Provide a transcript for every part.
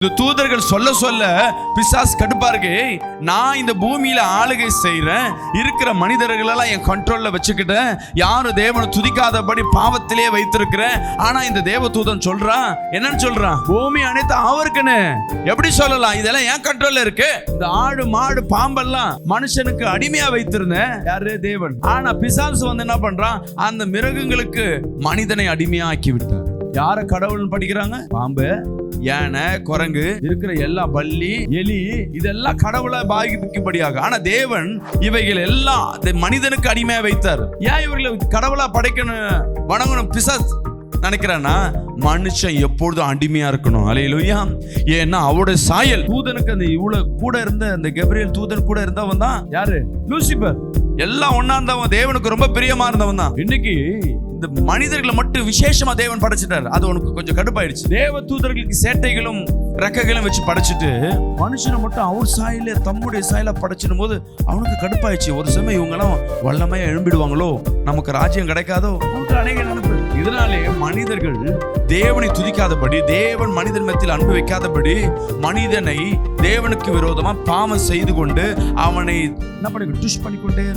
இந்த தூதர்கள் சொல்ல சொல்ல பிசாசு கடுப்பா இருக்கு. நான் இந்த பூமியில ஆளுகை செய்யறேன், இருக்கிற மனிதர்களெல்லாம் என் கண்ட்ரோல்ல வச்சுக்கிட்டேன், யாரும் தேவனை துதிக்காதபடி பாவத்திலே வைத்திருக்கிறேன். ஆனா இந்த தேவ தூதன் சொல்றான், என்னன்னு சொல்றான்? பூமி அனைத்து அவருக்குன்னு. எப்படி சொல்லலாம்? இதெல்லாம் என் கண்ட்ரோல்ல இருக்கு. இந்த ஆடு மாடு பாம்பெல்லாம் மனுஷனுக்கு அடிமையா வைத்திருந்தேன், யாரு? தேவன். ஆனா பிசாசு வந்து என்ன பண்றான்? அந்த மிருகங்களுக்கு மனிதனை அடிமையா ஆக்கி விட்டார். யார கடவுள்னு படிக்கிறாங்க? பாம்பு, யானை, குரங்கு, இருக்கிற எல்லா பல்லி, எலி, இதெல்லாம் கடவுளை பாதிக்கும்படியாக. ஆனா தேவன் இவைகள் எல்லாம் மனிதனுக்கு அடிமையா வைத்தார். ஏன் இவர்களை கடவுளா படைக்கணும், வணங்கணும் பிசாசு நினைக்கிறான்னா? மனுஷன் எப்பொழுதும் அடிமையா இருக்கணும். அல்லேலூயா. ஏன்னா அவருடைய சாயல். தூதனுக்கு அந்த இவ்வளவு கூட இருந்த அந்த கபிரியேல் தூதன் கூட இருந்தவன் தான் யாரு? லூசிபர். எல்லாம் ஒன்னா இருந்தவன், தேவனுக்கு ரொம்ப பிரியமா இருந்தவன் தான். இன்னைக்கு இந்த மனிதர்களை மட்டும் விசேஷமா தேவன் படைச்சிட்டார். அது உனக்கு கொஞ்சம் கடுப்பாயிடுச்சு. தேவ தூதர்களுக்கு சேட்டைகளும் ரெக்கைகளும் வச்சு படைச்சிட்டு மனுஷனை மட்டும் அவர் சாயில, தம்முடைய சாயில படைச்சிடும் போது அவனுக்கு கடுப்பாயிடுச்சு. ஒரு சமயம் இவங்க எல்லாம் வல்லமையா எழும்பிடுவாங்களோ, நமக்கு ராஜ்யம் கிடைக்காதோ, நமக்கு அநேக நினைப்பு. இதனாலே மனிதர்கள் தேவனை துதிக்காதபடி, தேவன் மனிதன் மத்தியில் அன்பு வைக்காதபடி, மனிதனை தேவனுக்கு விரோதமா பாவம் செய்து கொண்டு அவனை என்ன பண்ணி டுஷ் பண்ணிக்கொண்டே.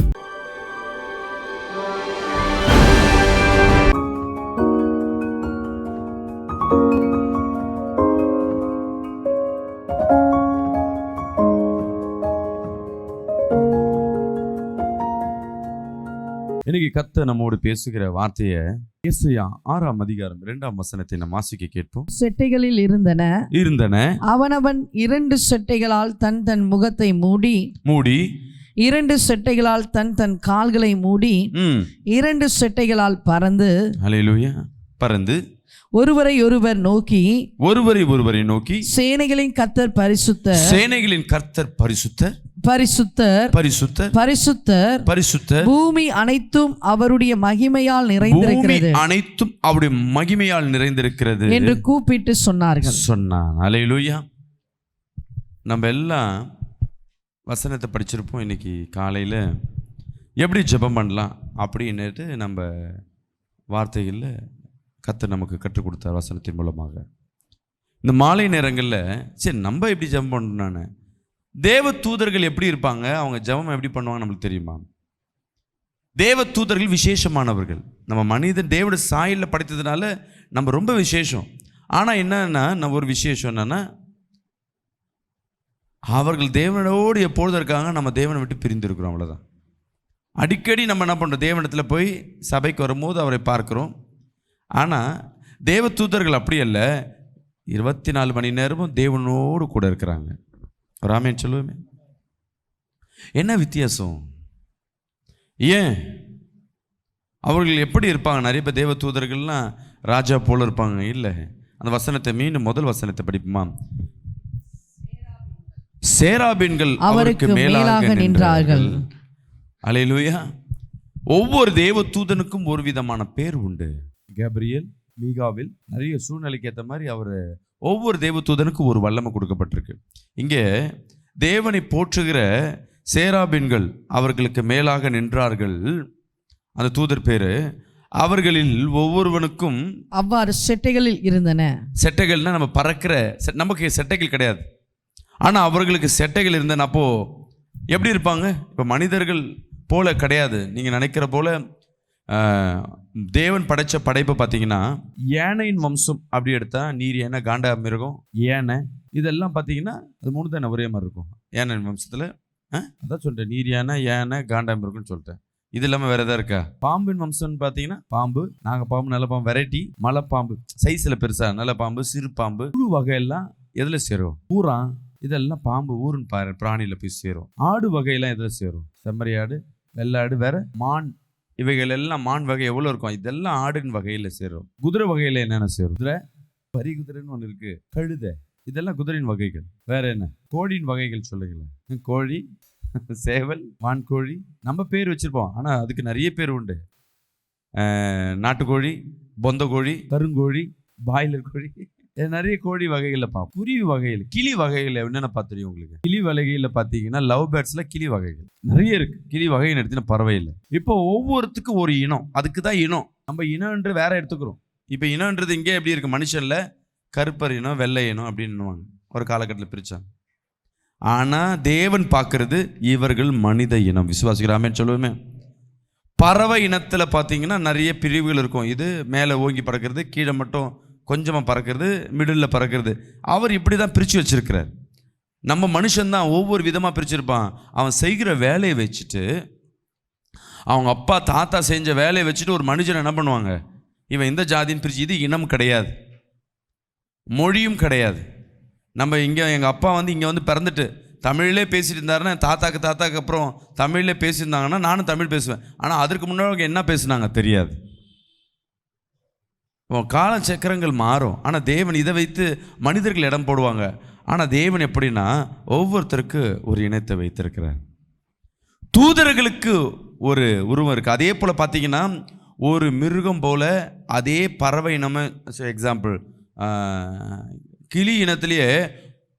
இன்னைக்கு கர்த்தர் நம்மோடு பேசுகிற வார்த்தையை ஏசாயா 6ஆம் அதிகாரம் 2ஆம் வசனத்தை நாம் வாசிக்க கேட்போம். செட்டைகளில் இருந்தன அவனவன் 2 செட்டைகளால் தன் தன் முகத்தை மூடி 2 செட்டைகளால் தன் தன் கால்களை மூடி 2 செட்டைகளால் பறந்து, அல்லேலூயா, பறந்து ஒருவரை ஒருவர் நோக்கி சேனைகளின் கர்த்தர் பரிசுத்தர், சேனைகளின் கர்த்தர் பரிசுத்தர், பரிசுத்தர், பரிசுத்தர், பரிசுத்தர், பரிசுத்தர், பூமி அனைத்தும் அவருடைய மகிமையால் நிறைந்திருக்கிறது, அனைத்தும் அவருடைய மகிமையால் நிறைந்திருக்கிறது என்று கூப்பிட்டு சொன்னார்கள். அல்லேலூயா. நம்ம எல்லாம் வசனத்தை படிச்சிருப்போம். இன்னைக்கு காலையில் எப்படி ஜெபம் பண்ணலாம் அப்படின்னுட்டு நம்ம வார்த்தைகளில் கர்த்தர் நமக்கு கற்றுக் கொடுத்தார் வசனத்தின் மூலமாக. இந்த மாலை நேரங்களில் சரி நம்ம எப்படி ஜெபம் பண்ணணும், தேவ தூதர்கள் எப்படி இருப்பாங்க, அவங்க ஜெபம் எப்படி பண்ணுவாங்க நம்மளுக்கு தெரியுமா? தேவ தூதர்கள் விசேஷமானவர்கள். நம்ம மனிதன் தேவனுடைய சாயலில் படைத்ததுனால நம்ம ரொம்ப விசேஷம். ஆனால் என்னன்னா, நம்ம ஒரு விசேஷம் என்னன்னா, அவர்கள் தேவனோடு எப்பொழுது இருக்காங்க, நம்ம தேவனை விட்டு பிரிந்திருக்கிறோம், அவ்வளோதான். அடிக்கடி நம்ம என்ன பண்ணுறோம், தேவனிடத்தில் போய் சபைக்கு வரும்போது அவரை பார்க்குறோம். ஆனால் தேவ தூதர்கள் அப்படி அல்ல, 24 மணி நேரமும் தேவனோடு கூட இருக்கிறாங்க. ராமேன் சொல்லுவோமே, என்ன வித்தியாசம்? ஏன் அவர்கள் எப்படி இருப்பாங்க? நிறைய பேர் தேவ தூதர்கள்லாம் ராஜா போல இருப்பாங்க. இல்லை, அந்த வசனத்தை மீண்டும் முதல் வசனத்தை படிப்புமா. சேராபீன்கள் அவருக்கு மேலாக நின்றார்கள். அல்லேலூயா. ஒவ்வொரு தேவ தூதனுக்கும் ஒரு விதமான பேர் உண்டு. கபிரியேல், மீகாவில், நிறைய சூழ்நிலைக்கு ஏற்ற மாதிரி அவர் ஒவ்வொரு தேவ தூதனுக்கும் ஒரு வல்லமை கொடுக்கப்பட்டிருக்கு. இங்கே தேவனை போற்றுகிற சேராபீன்கள் அவர்களுக்கு மேலாக நின்றார்கள். அந்த தூதர் பேரு. அவர்களில் ஒவ்வொருவனுக்கும் அவ்வாறு செட்டைகளில் இருந்தன. செட்டைகள்னா நம்ம பறக்கிற, நமக்கு செட்டைகள் கிடையாது, ஆனால் அவர்களுக்கு செட்டைகள் இருந்தன. அப்போ எப்படி இருப்பாங்க? இப்போ மனிதர்கள் போல கிடையாது. நீங்கள் நினைக்கிற போல தேவன் படைச்ச படைப்பை பார்த்தீங்கன்னா, யானையின் வம்சம் அப்படி எடுத்தா நீர் யானை, காண்டா மிருகம், யானை, இதெல்லாம் பார்த்தீங்கன்னா அது 3 தானே ஒரே மாதிரி இருக்கும். யானையின் வம்சத்தில் அதான் சொல்லிட்டேன், நீர் யானை, யானை, காண்டா மிருகம்னு சொல்லிட்டேன். இது இல்லாமல் வேற எதாவது இருக்கா? பாம்பின் வம்சம்னு பார்த்தீங்கன்னா பாம்பு, நாகப்பாம்பு, நல்ல பாம்பு, வெரைட்டி, மலைப்பாம்பு, சைஸில் பெருசா, நல்ல பாம்பு, சிறு பாம்பு, புழு வகையெல்லாம் எதில் சேரும்? ஊரா, இதெல்லாம் பாம்பு ஊருன்னு பாரு, பிராணியில் போய் சேரும். ஆடு வகையெல்லாம் எதில் சேரும்? செம்மறி ஆடு, வெள்ளாடு, வேற மான், இவைகள் எல்லாம் மான் வகை எவ்வளோ இருக்கும், இதெல்லாம் ஆடின் வகையில் சேரும். குதிரை வகையில் என்னென்ன சேரும்? குதிரை, பரி குதிரைன்னு ஒன்று இருக்கு, கழுதை, இதெல்லாம் குதிரையின் வகைகள். வேற என்ன? கோழியின் வகைகள் சொல்லுங்களேன். கோழி, சேவல், வான்கோழி, நம்ம பேர் வச்சிருப்போம், ஆனால் அதுக்கு நிறைய பேர் உண்டு. நாட்டுக்கோழி, பொந்த கோழி, கருங்கோழி, பாய்லர் கோழி, நிறைய கோழி வகைகளில் பார்ப்போம். குருவி வகைகள், கிளி வகைகள் என்னென்ன பார்த்துருவோம் உங்களுக்கு? கிளி வகைகளில் பார்த்தீங்கன்னா லவ் பேர்ட்ஸில் கிளி வகைகள் நிறைய இருக்கு. கிளி வகைன்னு எடுத்துனா பறவை இல்லை. இப்போ ஒவ்வொருத்துக்கும் ஒரு இனம், அதுக்கு தான் இனம். நம்ம இனம்ன்று வேற எடுத்துக்கிறோம். இப்போ இனம்ன்றது இங்கே எப்படி இருக்கு? மனுஷன்ல கருப்பர் இனம், வெள்ளை இனம் அப்படின்னு. ஒரு காலகட்டத்தில் பிரித்தாங்க. ஆனால் தேவன் பார்க்கறது இவர்கள் மனித இனம். விசுவாசிக்கிறாமேன்னு சொல்லுவோமே. பறவை இனத்தில் பார்த்தீங்கன்னா நிறைய பிரிவுகள் இருக்கும். இது மேலே ஓங்கி பறக்கிறது, கீழே மட்டும் கொஞ்சமாக பறக்கிறது, மிடில் பறக்கிறது. அவர் இப்படி தான் பிரித்து வச்சிருக்கிறார். நம்ம மனுஷன்தான் ஒவ்வொரு விதமாக பிரிச்சிருப்பான். அவன் செய்கிற வேலையை வச்சுட்டு, அவங்க அப்பா தாத்தா செஞ்ச வேலையை வச்சுட்டு ஒரு மனுஷன் என்ன பண்ணுவாங்க, இவன் இந்த ஜாதின்னு பிரித்து. இது இனம் கிடையாது, மொழியும் கிடையாது. நம்ம இங்கே எங்கள் அப்பா வந்து இங்கே வந்து பிறந்துட்டு தமிழ்லே பேசிட்டு இருந்தாருன்னா, தாத்தாக்கு அப்புறம் தமிழ்லே பேசியிருந்தாங்கன்னா நானும் தமிழ் பேசுவேன். ஆனால் அதற்கு முன்னாடி என்ன பேசுனாங்க தெரியாது. கால சக்கரங்கள் மாறும். ஆனால் தேவன் இதை வைத்து மனிதர்கள் இடம் போடுவாங்க. ஆனால் தேவன் எப்படின்னா ஒவ்வொருத்தருக்கு ஒரு இனத்தை வைத்திருக்கிறார். தூதர்களுக்கு ஒரு உருவம் இருக்குது. அதே போல் பார்த்தீங்கன்னா ஒரு மிருகம் போல் அதே பறவை இனம். எக்ஸாம்பிள், கிளி இனத்திலேயே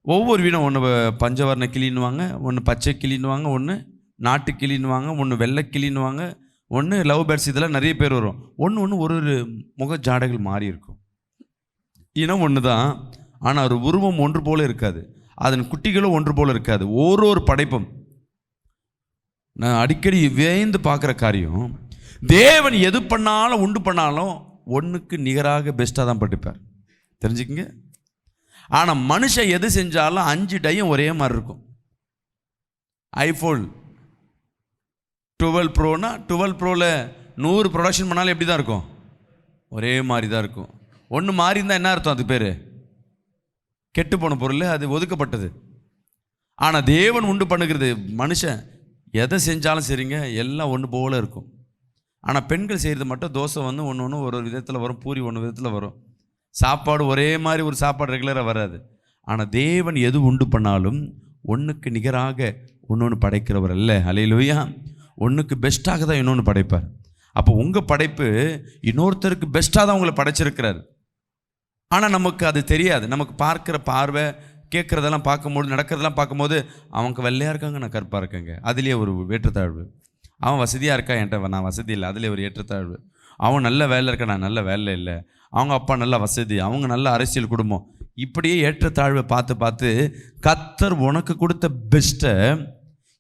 ஒவ்வொரு இனம், ஒன்று பஞ்சவர்ண கிளின்னுவாங்க, ஒன்று பச்சை கிளின்னுவாங்க, ஒன்று நாட்டு கிளின்னுவாங்க, ஒன்று வெள்ளை கிளின்னுவாங்க, ஒன்று லவ் பேர்ட்ஸ். இதெல்லாம் நிறைய பேர் வரும். ஒன்று ஒரு முக ஜாடைகள் மாறி இருக்கும். இனம் ஒன்று தான், ஆனால் ஒரு உருவம் ஒன்று போல இருக்காது. அதன் குட்டிகளும் ஒன்று போல இருக்காது. ஒரு படைப்பும் நான் அடிக்கடி வேந்து பார்க்குற காரியம், தேவன் எது பண்ணாலும் உண்டு பண்ணாலும் ஒன்றுக்கு நிகராக பெஸ்ட்டாக தான் பட்டுப்பார். தெரிஞ்சுக்கங்க. ஆனால் மனுஷன் எது செஞ்சாலும் 5 டையும் ஒரே மாதிரி இருக்கும். ஐஃபோன் 12 ப்ரோனா 12 ப்ரோவில் 100 ப்ரொடக்ஷன் பண்ணாலும் எப்படி தான் இருக்கும், ஒரே மாதிரி தான் இருக்கும். ஒன்று மாறி இருந்தால் என்ன அர்த்தம், அது பேர் கெட்டு போன பொருள், அது ஒதுக்கப்பட்டது. ஆனால் தேவன் உண்டு பண்ணுகிறது, மனுஷன் எதை செஞ்சாலும் சரிங்க எல்லாம் ஒன்று போல் இருக்கும். ஆனால் பெண்கள் செய்கிறது மட்டும் தோசை வந்து ஒன்று ஒரு விதத்தில் வரும், பூரி ஒன்று விதத்தில் வரும், சாப்பாடு ஒரே மாதிரி ஒரு சாப்பாடு ரெகுலராக வராது. ஆனால் தேவன் எது உண்டு பண்ணாலும் ஒன்றுக்கு நிகராக ஒன்று படைக்கிறவர் அல்ல. ஹல்லேலூயா. ஒன்றுக்கு பெஸ்ட்டாக தான் இன்னொன்று படைப்பார். அப்போ உங்கள் படைப்பு இன்னொருத்தருக்கு பெஸ்ட்டாக தான் உங்களை படைச்சிருக்கிறார். ஆனால் நமக்கு அது தெரியாது. நமக்கு பார்க்குற பார்வை, கேட்குறதெல்லாம் பார்க்கும்போது, நடக்கிறதெல்லாம் பார்க்கும்போது அவங்க வெள்ளையாக இருக்காங்க, நான் கருப்பாக இருக்கேங்க, அதுலேயே ஒரு ஏற்றத்தாழ்வு. அவன் வசதியாக இருக்கா, என்கிட்ட நான் வசதி இல்லை, அதிலே ஒரு ஏற்றத்தாழ்வு. அவன் நல்ல வேலை இருக்கா, நான் நல்ல வேலை இல்லை. அவங்க அப்பா நல்ல வசதி, அவங்க நல்ல அரசியல் குடும்பம். இப்படியே ஏற்றத்தாழ்வை பார்த்து பார்த்து கர்த்தர் உனக்கு கொடுத்த பெஸ்ட்டை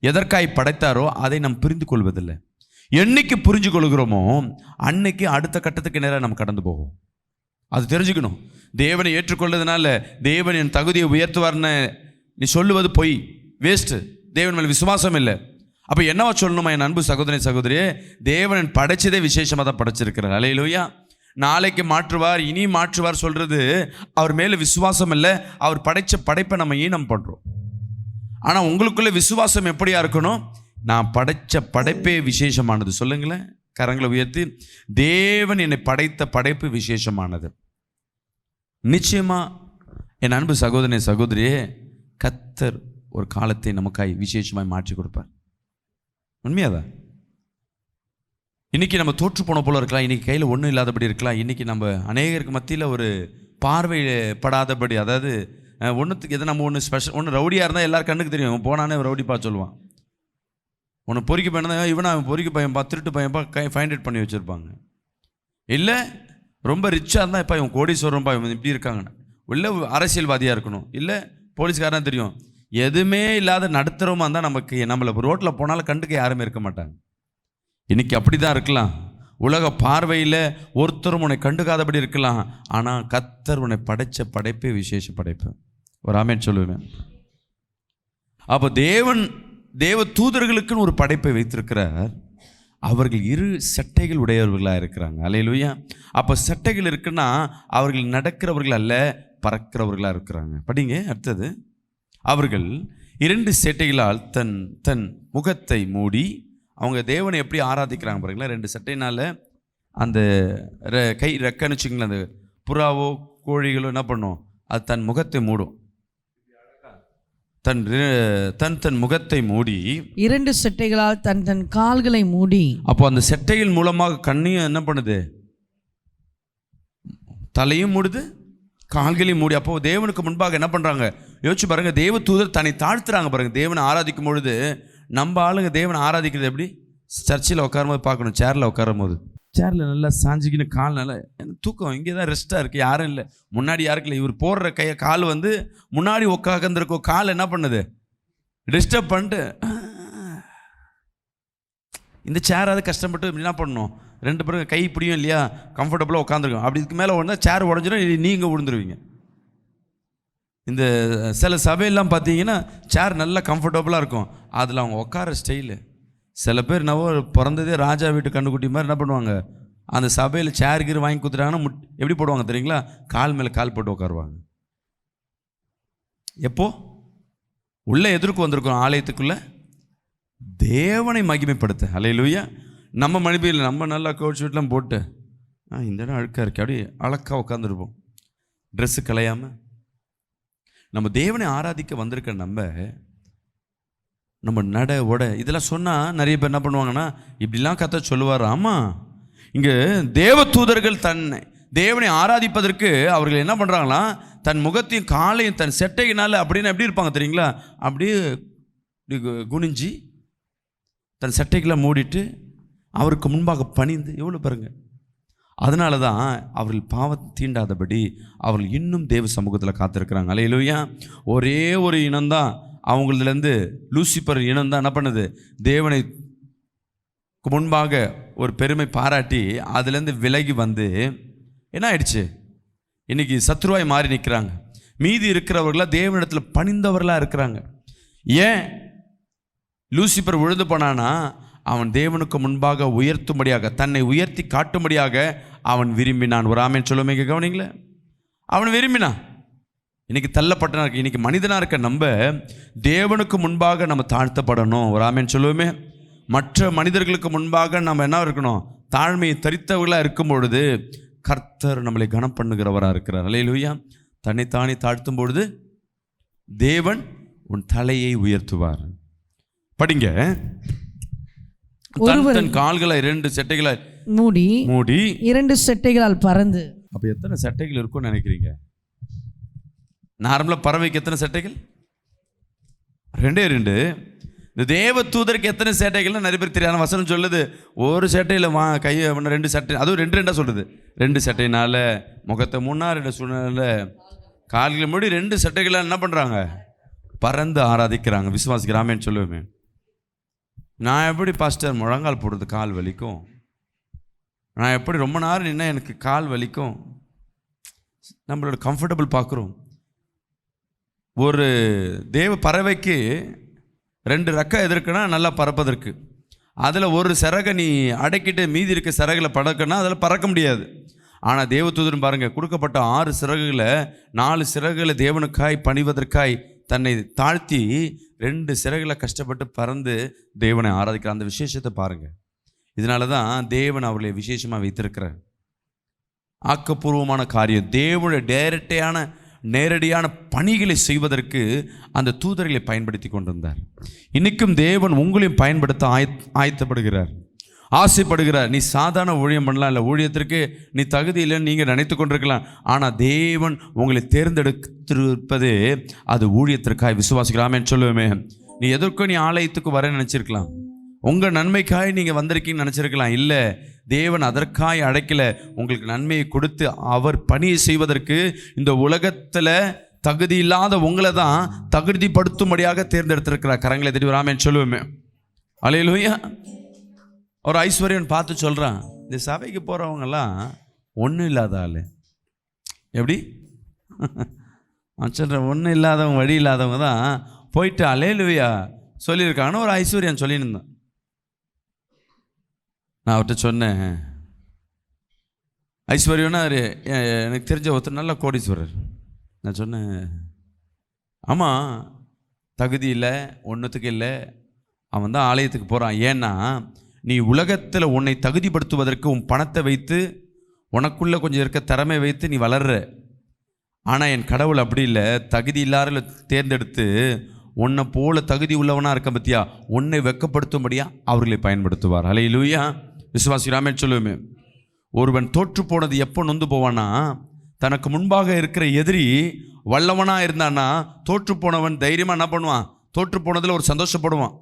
எதற்காய் படைத்தாரோ அதை நாம் புரிந்து கொள்வதில்லை. என்னைக்கு புரிஞ்சு கொள்கிறோமோ அன்னைக்கு அடுத்த கட்டத்துக்கு நேராக நம்ம கடந்து போவோம். அது தெரிஞ்சுக்கணும். தேவனை ஏற்றுக்கொள்றதுனால தேவன் என் தகுதியை உயர்த்துவார்னு நீ சொல்லுவது பொய், வேஸ்ட்டு. தேவன் மேலே விசுவாசம் இல்லை. அப்போ என்னவா சொல்லணுமா, என் அன்பு சகோதரியே, தேவன் படைச்சதே விசேஷமாக தான் படைச்சிருக்கிறார். ஹல்லேலூயா. நாளைக்கு மாற்றுவார், இனி மாற்றுவார் சொல்கிறது அவர் மேலே விசுவாசம் இல்லை. அவர் படைத்த படைப்பை நம்ம ஈனம் பண்ணுறோம். ஆனால் உங்களுக்குள்ளே விசுவாசம் எப்படியா இருக்கணும், நான் படைத்த படைப்பே விசேஷமானது. சொல்லுங்களேன், கரங்களை உயர்த்தி. தேவன் என்னை படைத்த படைப்பு விசேஷமானது. நிச்சயமாக என் அன்பு சகோதரியே, கர்த்தர் ஒரு காலத்தை நமக்காய் விசேஷமாய் மாற்றி கொடுப்பார். உண்மையாதான். இன்றைக்கி நம்ம தோற்று போன போல இருக்கலாம், இன்றைக்கி கையில் ஒன்றும் இல்லாதபடி இருக்கலாம். இன்றைக்கி நம்ம அநேகருக்கு மத்தியில் ஒரு பார்வைப்படாதபடி, அதாவது ஒன்றுத்துக்கு எது நம்ம ஒன்று ஸ்பெஷல், ஒன்று ரவுடியாக இருந்தால் எல்லாரும் கண்ணுக்கு தெரியும், போனானே ரவுடி பார்த்து சொல்லுவான். ஒன்று பொறிக்க பையன் இவனை அவன் பொறிக்க பையன்பா, திருட்டு பையன்பா, ஃபைண்ட் அவுட் பண்ணி வச்சுருப்பாங்க. இல்லை ரொம்ப ரிச்சாக இருந்தால் இப்போ இவன் கோடீஸ்வரன்பா, இவன் இப்படி இருக்காங்கன்னு. இல்லை அரசியல்வாதியாக இருக்கணும், இல்லை போலீஸ்காரன் தெரியும். எதுவுமே இல்லாத நடுத்தரமாக இருந்தால் நம்மளை ரோட்டில் போனாலும் கண்டுக்க யாருமே இருக்க மாட்டாங்க. இன்றைக்கி அப்படி தான் இருக்கலாம். உலக பார்வையில் ஒருத்தரும் உன்னை கண்டுக்காதபடி இருக்கலாம். ஆனால் கர்த்தர் உன்னை படைத்த படைப்பே விசேஷ படைப்பு. ஒரு ஆமென் சொல்லுவேன். அப்போ தேவ தூதர்களுக்குன்னு ஒரு படைப்பை வைத்திருக்கிறார். அவர்கள் 2 சட்டைகள் உடையவர்களாக இருக்கிறாங்க. அல்லேலூயா. அப்போ சட்டைகள் இருக்குன்னா அவர்கள் நடக்கிறவர்கள் அல்ல, பறக்கிறவர்களாக இருக்கிறாங்க. படிங்க அடுத்தது. அவர்கள் 2 சட்டைகளால் தன் முகத்தை மூடி, அவங்க தேவனை எப்படி ஆராதிக்கிறாங்க பாருங்களா. 2 சட்டையினால் அந்த கை ரெக்கன்னு வச்சுங்களேன், அந்த புறாவோ கோழிகளோ என்ன பண்ணும், அது தன் முகத்தை மூடும். தன் முகத்தை மூடி 2 செட்டைகளால் தன் கால்களை மூடி. அப்போ அந்த செட்டைகள் மூலமாக கண்ணையும் என்ன பண்ணுது, தலையும் மூடுது, கால்களையும் மூடி. அப்போ தேவனுக்கு முன்பாக என்ன பண்ணுறாங்க யோசிச்சு பாருங்க. தேவ தூதர் தன்னை தாழ்த்துறாங்க பாருங்க. தேவனை ஆராதிக்கும் பொழுது நம்ம ஆளுங்க தேவனை ஆராதிக்கிறது எப்படி, சர்ச்சில் உட்காரும் போது பார்க்கணும், சேரில் உட்காரும் போது சேரில் நல்லா சாஞ்சிக்கின்னு கால் நல்லா எனக்கு தூக்கம் இங்கே தான் ரெஸ்ட்டாக இருக்குது, யாரும் இல்லை, முன்னாடி யாருக்கு இல்லை. இவர் போடுற கால் வந்து முன்னாடி உட்காந்துருக்கோம், கால் என்ன பண்ணுது, டிஸ்டர்ப் பண்ணிட்டு இந்த சேராவது கஷ்டப்பட்டு என்ன பண்ணணும், 2 பேரும் கை பிடியும் இல்லையா, கம்ஃபர்டபுளாக உட்காந்துருக்கோம். அப்படி இதுக்கு மேலே உடனே சேர் உடஞ்சிடும், நீங்கள் விழுந்துருவீங்க. இந்த சில சபையெல்லாம் பார்த்தீங்கன்னா சேர் நல்லா கம்ஃபர்டபுளாக இருக்கும், அதில் அவங்க உட்கார ஸ்டைலு. சில பேர் என்னவோ பிறந்ததே ராஜா வீட்டு கண்டுக்குட்டி மாதிரி என்ன பண்ணுவாங்க, அந்த சபையில் சேர் கீர் வாங்கி கொடுத்துட்டாங்கன்னா எப்படி போடுவாங்க தெரியுங்களா, கால் மேலே கால் போட்டு உட்காருவாங்க. எப்போ உள்ளே எதிர்க்கு வந்திருக்கோம் ஆலயத்துக்குள்ளே தேவனை மகிமைப்படுத்த. அல்லேலூயா. நம்ம மனைவியில் நம்ம நல்லா கோச் வீட்டெலாம் போட்டு இந்த இடம் அழுக்காக இருக்கு அப்படி அழக்காக உட்காந்துருப்போம், ட்ரெஸ்ஸு கலையாமல். நம்ம தேவனை ஆராதிக்க வந்திருக்க நம்ம நட உட இதெல்லாம் சொன்னால் நிறைய பேர் என்ன பண்ணுவாங்கன்னா, இப்படிலாம் கத்த சொல்லுவார். ஆமாம், இங்கே தேவ தூதர்கள் தேவனை ஆராதிப்பதற்கு அவர்கள் என்ன பண்ணுறாங்களாம், தன் முகத்தையும் காலையும் தன் செட்டையினால் அப்படின்னு எப்படி இருப்பாங்க தெரியுங்களா, அப்படியே குனிஞ்சி தன் சட்டைகளை மூடிட்டு அவருக்கு முன்பாக பணிந்து எவ்வளோ பாருங்க. அதனால தான் அவர்கள் பாவத்தை தீண்டாதபடி அவர்கள் இன்னும் தேவ சமூகத்தில் காத்திருக்கிறாங்க. அல்லேலூயா. ஒரே ஒரு இனம்தான் அவங்களதுலேருந்து, லூசிபர் இனம்தான் என்ன பண்ணுது, தேவனை முன்பாக ஒரு பெருமை பாராட்டி அதுலேருந்து விலகி வந்து என்ன ஆயிடுச்சு, இன்னைக்கு சத்ருவாய் மாறி நிற்கிறாங்க. மீதி இருக்கிறவர்களாக தேவனிடத்தில் பணிந்தவர்களாக இருக்கிறாங்க. ஏன் லூசிபர் விழுந்து போனானா, அவன் தேவனுக்கு முன்பாக உயர்த்தும்படியாக, தன்னை உயர்த்தி காட்டும்படியாக அவன் விரும்பினான். ஒரு ஆமென் சொல்லுமே, கவனிங்களே, அவன் விரும்பினான். இன்னைக்கு தள்ளப்பட்டனா இருக்கு. இன்னைக்கு மனிதனாக இருக்க நம்ம தேவனுக்கு முன்பாக நம்ம தாழ்த்தப்படணும். ஒரு ஆமென் சொல்லுவோமே. மற்ற மனிதர்களுக்கு முன்பாக நம்ம என்ன இருக்கணும், தாழ்மையை தரித்தவர்களாக இருக்கும் பொழுது கர்த்தர் நம்மளை கனம் பண்ணுகிறவராக இருக்கிறார். அல்லேலூயா. தன்னைத்தானே தாழ்த்தும் பொழுது தேவன் உன் தலையை உயர்த்துவார். படிங்க. தன் கால்களை 2 செட்டைகளை மூடி 2 செட்டைகளால் பறந்து. அப்ப எத்தனை செட்டைகள் இருக்கும்னு நினைக்கிறீங்க? நார்மலா பறவைக்கு எத்தனை செட்டைகள்? 2. இந்த தேவ தூதருக்கு எத்தனை செட்டைகள்னு நிறைய பேர் தெரியாத வசனம் சொல்லுது. ஒரு செட்டையில் கையை 2 செட்டை, அதுவும் 2 சொல்லுது. 2 செட்டையினால முகத்தை 3 சூழ்நிலை கால்களை மூடி 2 செட்டைகளை என்ன பண்றாங்க, பறந்து ஆராதிக்கிறாங்க. விசுவாசிக்கிறாமேன்னு சொல்லுவேமே. நான் எப்படி பாஸ்டர் முழங்கால் போடுறது கால் வலிக்கும், நான் எப்படி ரொம்ப நேரம் நின்னா எனக்கு கால் வலிக்கும். நம்மளோட கம்ஃபர்டபுள் பார்க்குறோம். ஒரு தேவ பறவைக்கு 2 ரெக்கை எதிர்க்குன்னா நல்லா பறப்பதற்கு, அதில் ஒரு சிறகை நீ அடக்கிட்டு மீதி இருக்க சிறகுல பறக்கன்னா அதில் பறக்க முடியாது. ஆனால் தேவதூதன் பாருங்கள், கொடுக்கப்பட்ட 6 சிறகுகளை 4 சிறகுகளை தேவனுக்காய் பணிவதற்காய் தன்னை தாழ்த்தி 2 சிறகுகளை கஷ்டப்பட்டு பறந்து தேவனை ஆராதிக்கிற அந்த விசேஷத்தை பாருங்கள். இதனால தான் தேவன் அவர்களை விசேஷமாக வைத்திருக்கிறார். ஆக்கப்பூர்வமான காரியம், தேவனுடைய நேரடியான பணிகளை செய்வதற்கு அந்த தூதர்களை பயன்படுத்தி கொண்டிருந்தார். இன்றைக்கும் தேவன் உங்களையும் பயன்படுத்த ஆயத்தப்படுகிறார், ஆசைப்படுகிறார். நீ சாதாரண ஊழியம் பண்ணலாம், இல்லை ஊழியத்திற்கு நீ தகுதி இல்லைன்னு நீங்கள் நினைத்து கொண்டிருக்கலாம். ஆனால் தேவன் உங்களை தேர்ந்தெடுத்திருப்பது அது ஊழியத்திற்காய். விசுவாசிக்கலாமேன்னு சொல்லுவேமே. நீ எதற்கும் நீ ஆலயத்துக்கு வர நினச்சிருக்கலாம், உங்கள் நன்மைக்காய் நீங்கள் வந்திருக்கீங்கன்னு நினச்சிருக்கலாம். இல்லை, தேவன் அதற்காய் அழைக்கலை, உங்களுக்கு நன்மையை கொடுத்து அவர் பணியை செய்வதற்கு இந்த உலகத்தில் தகுதி இல்லாத உங்களை தான் தகுதிப்படுத்தும்படியாக தேர்ந்தெடுத்திருக்கிறார். கரங்களை தட்டி வராமேன்னு சொல்லுவேமே. அல்லேலூயா. ஒரு ஐஸ்வர்யன் பார்த்து சொல்கிறான், இந்த சபைக்கு போகிறவங்கெல்லாம் ஒன்றும் இல்லாத ஆள். எப்படி சொல்கிற, ஒன்றும் இல்லாதவங்க வழி இல்லாதவங்க தான் போயிட்டு அல்லேலூயா சொல்லியிருக்காங்கன்னு ஒரு ஐஸ்வர்யன் சொல்லியிருந்தான். நான் அவர்கிட்ட சொன்னேன், ஐஸ்வர்யன்னா எனக்கு தெரிஞ்ச ஒருத்தர் நல்ல கோடீஸ்வரர். நான் சொன்னேன், ஆமாம் தகுதி இல்லை, ஒன்றுத்துக்கு இல்லை, அவன் தான் ஆலயத்துக்கு போகிறான். ஏன்னா நீ உலகத்தில் உன்னை தகுதிப்படுத்துவதற்கு உன் பணத்தை வைத்து உனக்குள்ளே கொஞ்சம் இருக்க திறமை வைத்து நீ வளர்ற. ஆனால் என் கடவுள் அப்படி இல்லை, தகுதி இல்லாத தேர்ந்தெடுத்து உன்னை போல தகுதி உள்ளவனாக இருக்க பற்றியா உன்னை வெக்கப்படுத்தும்படியா அவர்களை பயன்படுத்துவார். அல்லேலூயா. விசுவாசிராமே சொல்லுவேமே. ஒருவன் தோற்று போனது எப்போ நொந்து போவானா, தனக்கு முன்பாக இருக்கிற எதிரி வல்லவனாக இருந்தானா தோற்று போனவன் தைரியமாக என்ன பண்ணுவான், தோற்று போனதில் ஒரு சந்தோஷப்படுவான்.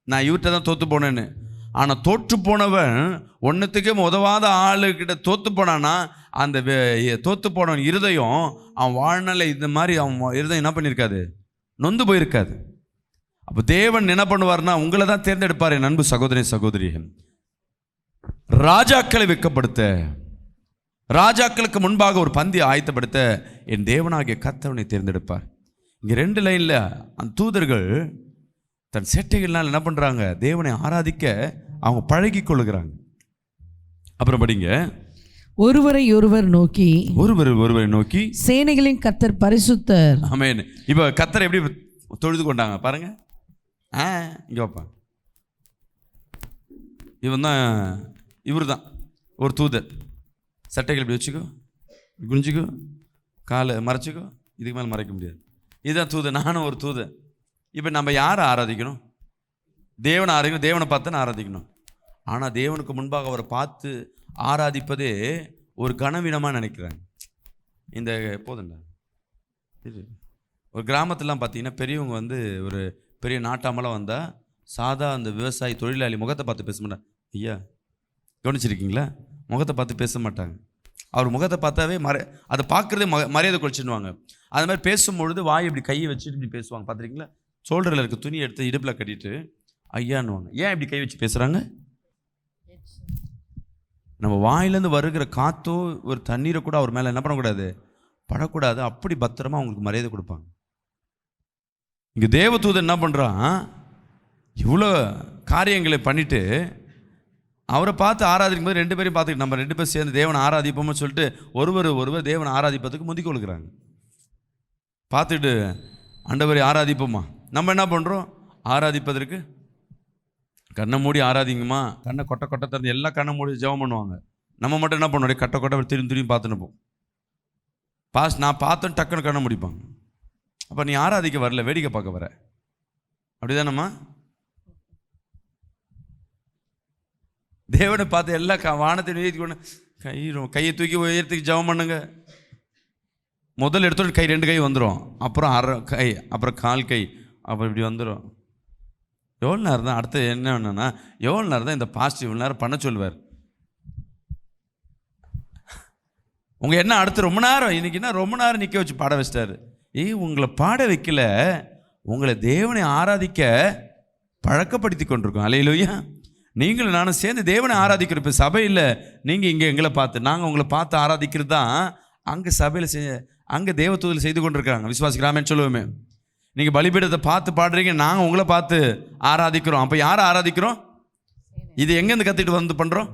நான் இவர்கிட்ட தான் தோற்று போனேன்னு. ஆனால் தோற்று போனவன் ஒன்றுத்துக்கே உதவாத ஆளுக்கிட்ட தோற்று போனான்னா அந்த தோற்று போனவன் இருதயம் அவன் வாழ்நாளில் இந்த மாதிரி அவன் இருதயம் என்ன பண்ணியிருக்காது, நொந்து போயிருக்காது. அப்போ தேவன் என்ன பண்ணுவார்னா உங்களை தான் தேர்ந்தெடுப்பார். என் அன்பு சகோதரி சகோதரி, ராஜாக்களை வெட்கப்படுத்த, ராஜாக்களுக்கு முன்பாக ஒரு பந்தி ஆயத்தப்படுத்த என் தேவனாகிய கர்த்தரை தேர்ந்தெடுப்பார். இங்கே 2 லைனில் அந்த தூதர்கள் தன் சேட்டைகள்னால் என்ன பண்ணுறாங்க, தேவனை ஆராதிக்க அவங்க பழகி கொள்ளுகிறாங்க. அப்புறம் படிங்க, ஒருவரை ஒருவர் நோக்கி சேனைகளின் கர்த்தர் பரிசுத்தர். ஆமென். இப்போ கர்த்தர் எப்படி தொழுது கொண்டாங்க பாருங்க. இங்கே வைப்பா, இவர் தான் ஒரு தூதர். சட்டைகள் இப்படி வச்சுக்கோ, குனிஞ்சிக்கோ, காலை மறைச்சிக்கோ, இதுக்கு மேலே மறைக்க முடியாது. இதுதான் தூதர். நானும் ஒரு தூதர். இப்போ நம்ம யாரை ஆராதிக்கணும்? தேவனை ஆராதிக்கணும். தேவனை பார்த்து நான் ஆராதிக்கணும். ஆனால் தேவனுக்கு முன்பாக அவரை பார்த்து ஆராதிப்பதே ஒரு கனவீனமாக நினைக்கிறாங்க. இந்த போதுண்டா, இது ஒரு கிராமத்துலாம் பார்த்தீங்கன்னா பெரியவங்க ஒரு பெரிய நாட்டாமலாம் வந்தால் சாதா அந்த விவசாயி தொழிலாளி முகத்தை பார்த்து பேச மாட்டாங்க. ஐயா கவனிச்சிருக்கீங்களா? முகத்தை பார்த்து பேச மாட்டாங்க. அவர் முகத்தை பார்த்தாவே அதை பார்க்குறதே மரியாதை குறைச்சிடுவாங்க. அது மாதிரி பேசும்பொழுது வாய் இப்படி கையை வச்சுட்டு இப்படி பேசுவாங்க. பார்த்துருக்கீங்களா? ஷோல்டரில் இருக்க துணி எடுத்து இடுப்பில் கட்டிட்டு ஐயான்னுவாங்க. ஏன் இப்படி கை வச்சு பேசுகிறாங்க? நம்ம வாயிலேருந்து வருகிற காற்றோ ஒரு தண்ணீரை கூட அவர் மேலே என்ன பண்ணக்கூடாது, படக்கூடாது. அப்படி பத்திரமா அவங்களுக்கு மரியாதை கொடுப்பாங்க. இங்கே தேவதூதன் என்ன பண்ணுறான், இவ்வளோ காரியங்களை பண்ணிவிட்டு அவரை பார்த்து ஆராதிக்கும் போது 2 பேரையும் பார்த்துக்கிட்டு நம்ம 2 பேரும் சேர்ந்து தேவனை ஆராதிப்போம்னு சொல்லிட்டு ஒருவர் தேவனை ஆராதிப்பதுக்கு முந்திக் கொள்கிறாங்க. பார்த்துட்டு ஆண்டவரை ஆராதிப்போமா. நம்ம என்ன பண்ணுறோம், ஆராதிப்பதற்கு கண்ணை மூடி ஆராதிங்கம்மா, கண்ணை கொட்டை திறந்து எல்லாம் கண்ணை மூடி ஜெபம் பண்ணுவாங்க. நம்ம மட்டும் என்ன பண்ணுவோம், கட்டை திரும்பி பார்த்துன்னு போம். நான் பார்த்தோன்னு டக்குன்னு கண்ணை முடிப்பாங்க. அப்போ நீ ஆராதிக்க வரல, வேடிக்கை பார்க்க வர. அப்படிதானம்மா? தேவனை பார்த்து எல்லாம் வானத்தை உயர்த்தி கொண்டு கையை தூக்கி உயர்த்துக்கு ஜெபம் பண்ணுங்க. முதல் எடுத்தோன்னு கை 2 கை வந்துடும், அப்புறம் அரை கை, அப்புறம் கால் கை, அப்புறம் இப்படி வந்துடும். எவ்வளோ நேரம் தான் அடுத்து என்ன வேணும்னா, எவ்வளோ நேரம் தான் இந்த பாசிட்டிவ் இவ்வளோ நேரம் பண்ண சொல்லுவார். உங்கள் என்ன அடுத்து ரொம்ப நேரம் இன்னைக்குன்னா ரொம்ப நேரம் நிற்க வச்சு பாட வச்சிட்டாரு. உங்களை பாட வைக்கல, உங்களை தேவனை ஆராதிக்க பழக்கப்படுத்தி கொண்டிருக்கோம். அல்லேலூயா. நீங்களும் நானும் சேர்ந்து தேவனை ஆராதிக்கிறோம். இப்போ சபையில் நீங்கள் இங்கே எங்களை பார்த்து, நாங்கள் உங்களை பார்த்து ஆராதிக்கிறது தான் அங்கே சபையில் அங்கே தேவதூதர்கள் செய்து கொண்டிருக்காங்க. விசுவாசிக்கிறாமேன்னு சொல்லுவோமே. நீங்கள் பலிபீடத்தை பார்த்து பாடுறீங்க, நாங்கள் உங்களை பார்த்து ஆராதிக்கிறோம். அப்போ யாரை ஆராதிக்கிறோம்? இது எங்கேருந்து கற்றுட்டு பண்ணுறோம்?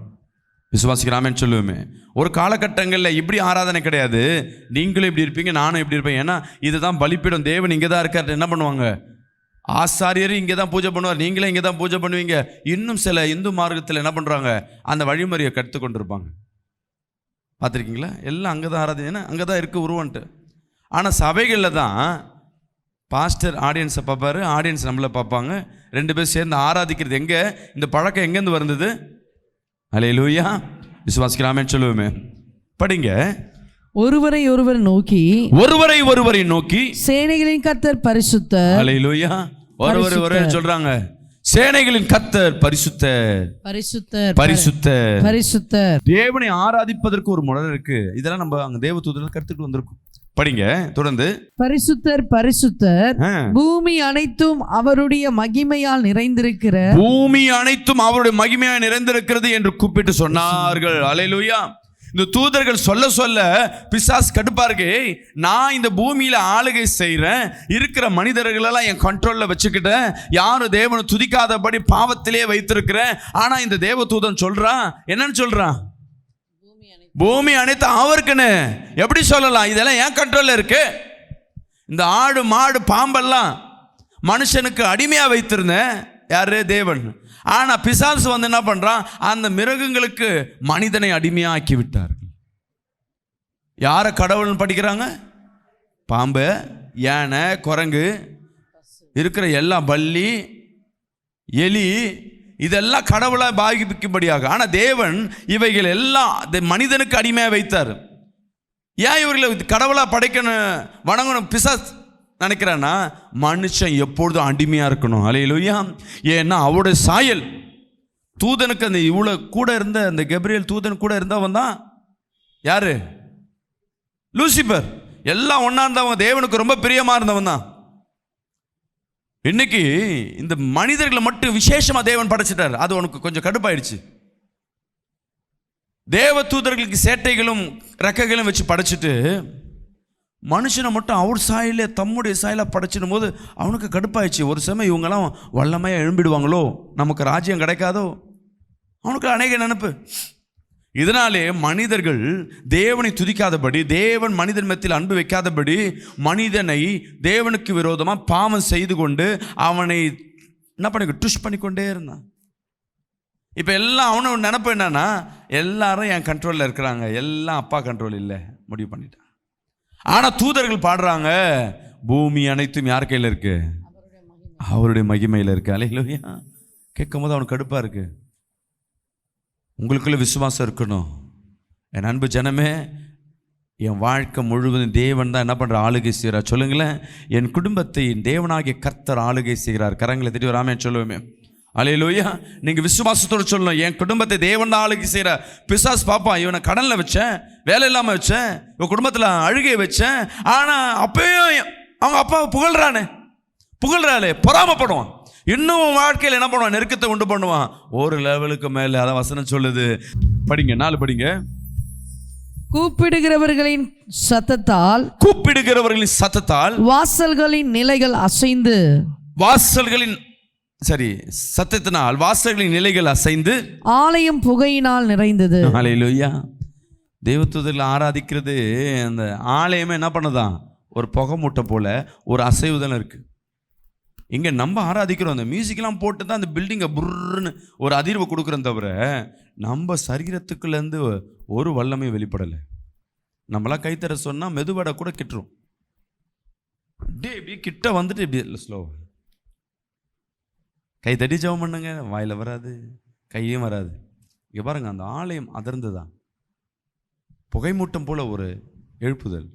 விசுவாசிக்கிறாமேன்னு சொல்லுவோமே. ஒரு காலகட்டங்களில் இப்படி ஆராதனை கிடையாது. நீங்களும் இப்படி இருப்பீங்க, நானும் இப்படி இருப்பேன். ஏன்னா இதுதான் பலிபீடம், தேவன் இங்கே தான் இருக்கார். என்ன பண்ணுவாங்க, ஆசாரியர் இங்கே தான் பூஜை பண்ணுவார், நீங்களே இங்கே தான் பூஜை பண்ணுவீங்க. இன்னும் சில இந்து மார்க்கத்தில் என்ன பண்ணுறாங்க, அந்த வழிமுறையை கற்றுக்கொண்டு இருப்பாங்க. பார்த்துருக்கீங்களா? எல்லாம் அங்கே தான் ஆராதனை, அங்கே தான் இருக்குது உருவன்ட்டு. ஆனால் சபைகளில் தான் பாஸ்டர் ஆடியன்ஸை பார்ப்பாரு, ஆடியன்ஸ் நம்மளை பார்ப்பாங்க. 2 பேர் சேர்ந்து ஆராதிக்கிறது. எங்கே இந்த பழக்கம் எங்கேருந்து வந்தது? அல்லேலூயா. விசுவாசிக்கலாமேன்னு சொல்லுவோமே. படிங்க, ஒருவரை ஒருவர் நோக்கி சேனைகளின் கர்த்தர் பரிசுத்தர். அல்லேலூயா. ஒருவர் சொல்றாங்க, சேனைகளின் கர்த்தர் பரிசுத்தர், பரிசுத்தர், பரிசுத்தர், பரிசுத்தர். தேவனை ஆராதிப்பதற்கு ஒரு முறை இருக்கு. இதெல்லாம் நம்ம அங்க தேவதூதர்கள் கருத்துட்டு வந்திருக்கோம். படிங்க தொடர்ந்து. பரிசுத்தர் பரிசுத்தர், பூமி அனைத்தும் அவருடைய மகிமையால் நிறைந்திருக்கிற, பூமி அனைத்தும் அவருடைய மகிமையால் நிறைந்திருக்கிறது என்று கூப்பிட்டு சொன்னார்கள். அல்லேலூயா. இந்த தூதர்கள் சொல்ல சொல்ல பிசாஸ் கடுப்பா இருக்கு. நான் இந்த பூமியில ஆளுகை செய்கிறேன், இருக்கிற மனிதர்களெல்லாம் என் கண்ட்ரோல்ல வச்சுக்கிட்டேன், யாரும் தேவனை துதிக்காதபடி பாவத்திலே வைத்திருக்கிறேன். ஆனா இந்த தேவதூதன் சொல்றான், என்னன்னு சொல்றான், பூமி அனைத்து அவருக்குன்னு. எப்படி சொல்லலாம்? இதெல்லாம் என் கண்ட்ரோல்ல இருக்கு. இந்த ஆடு மாடு பாம்பெல்லாம் மனுஷனுக்கு அடிமையா வைத்திருந்தேன், யாரு? தேவன். ஆனா பிசாசு வந்து என்ன பண்றான், அந்த மிருகங்களுக்கு மனிதனை அடிமையா ஆக்கி விட்டார். யார கடவுள்னு படிக்கிறாங்க? பாம்பு, யானை, குரங்கு, இருக்கிற எல்லா பல்லி, எலி, இதெல்லாம் கடவுளை பாதிக்கும்படியாக. ஆனா தேவன் இவைகள் எல்லாம் மனிதனுக்கு அடிமையா வைத்தார். ஏன் இவர்களை கடவுளா படைக்கணும், வணங்கணும் பிசாஸ் நினைக்கிறான்னா, மனுஷன் எப்பொழுதும் அடிமையா இருக்கணும். அல்லேலூயா. ஏன்னா அவருடைய சாயல், தூதனுக்கு அந்த இவ்வளோ கூட இருந்த அந்த கெப்ரியேல் தூதன் கூட இருந்தவன் தான் யாரு? லூசிபர். எல்லாம் ஒன்றா இருந்தவன், தேவனுக்கு ரொம்ப பிரியமாக இருந்தவன் தான். இன்னைக்கு இந்த மனிதர்களை மட்டும் விசேஷமாக தேவன் படைச்சிட்டார். அது உனக்கு கொஞ்சம் கடுப்பாயிடுச்சு. தேவ தூதர்களுக்கு சேட்டைகளும் ரெக்கைகளும் வச்சு படைச்சிட்டு மனுஷனை மட்டும் அவர் சாயில தம்முடைய சாயில படைச்சிடும் போது அவனுக்கு கடுப்பாயிடுச்சு. ஒரு சமயம் இவங்கெல்லாம் வல்லமையாக எழும்பிடுவாங்களோ, நமக்கு ராஜ்யம் கிடைக்காதோ, அவனுக்கு அநேக நினைப்பு. இதனாலே மனிதர்கள் தேவனை துதிக்காதபடி, தேவன் மனிதன் மத்தியில் அன்பு வைக்காதபடி, மனிதனை தேவனுக்கு விரோதமாக பாவம் செய்து கொண்டு அவனை என்ன பண்ணி டுஷ் பண்ணிக்கொண்டே இருந்தான். இப்போ எல்லாம் அவனோட நினைப்பு என்னன்னா, எல்லாரும் என் கண்ட்ரோலில் இருக்கிறாங்க, எல்லாம் அப்பா கண்ட்ரோல் இல்லை முடிவு பண்ணிட்டான். ஆனால் தூதர்கள் பாடுறாங்க, பூமி அனைத்தும் யார் கையில் இருக்கு? அவருடைய மகிமையில் இருக்கு. அல்லேலூயா. கேட்கும் போது அவனுக்கு கடுப்பாக இருக்கு. உங்களுக்குள்ள விசுவாசம் இருக்கணும். என் அன்பு ஜனமே, என் வாழ்க்கை முழுவதும் தேவன் தான் என்ன பண்ணுற ஆளுகை செய்கிறார். சொல்லுங்களேன், என் குடும்பத்தை தேவனாகிய கர்த்தர் ஆளுகை செய்கிறார். கரங்களை தட்டி வராமே சொல்லுவோமே. அல்லேலூயா. நீங்கள் விசுவாசத்தோடு சொல்லணும், என் குடும்பத்தை தேவன் தான் ஆளுகை செய்கிறார். பிசாசு பாப்பா, இவனை கடனில் வச்சேன், வேலை இல்லாமல் வச்சேன், இவன் குடும்பத்தில் அழுகை வச்சேன், ஆனால் அப்பயும் அவங்க அப்பாவை புகழ்றாளே பொறாமப்படுவான். இன்னும் வாழ்க்கையில் என்ன பண்ணுவான்? நெருக்கத்தை உண்டு பண்ணுவான். ஒரு லெவலுக்கு மேலே அதான் வசனம் சொல்லுது. படிங்க, 4 படிங்க. கூப்பிடுகிறவர்களின் சத்தத்தால் வாசல்களின் நிலைகள் அசைந்து, சத்தத்தினால் வாசல்களின் நிலைகள் அசைந்து, ஆலயம் புகையினால் நிறைந்தது. அல்லேலூயா. தேவதூதர்கள் ஆராதிக்கிறது அந்த ஆலயமே என்ன பண்ணுதான்? ஒரு புகை மூட்டை போல ஒரு அசைவுதல் இருக்கு. இங்கே நம்ம ஆராதிக்கிறோம், அந்த மியூசிக்லாம் போட்டு தான் அந்த பில்டிங்கை புர்ன்னு ஒரு அதிர்வு கொடுக்குறோம், தவிர நம்ம சரீரத்துக்குள்ளேருந்து ஒரு வல்லமை வெளிப்படலை. நம்மளாம் கைத்தர சொன்னால் மெதுவடை கூட கிட்டுரும். இப்படி கிட்ட வந்துட்டு இப்படி இல்லை, ஸ்லோ கை தட்டி ஜெபம் பண்ணுங்க, வாயில் வராது, கையும் வராது. இங்கே பாருங்க, அந்த ஆலயம் அதிர்ந்து தான் புகைமூட்டம் போல ஒரு எழுப்புதல்.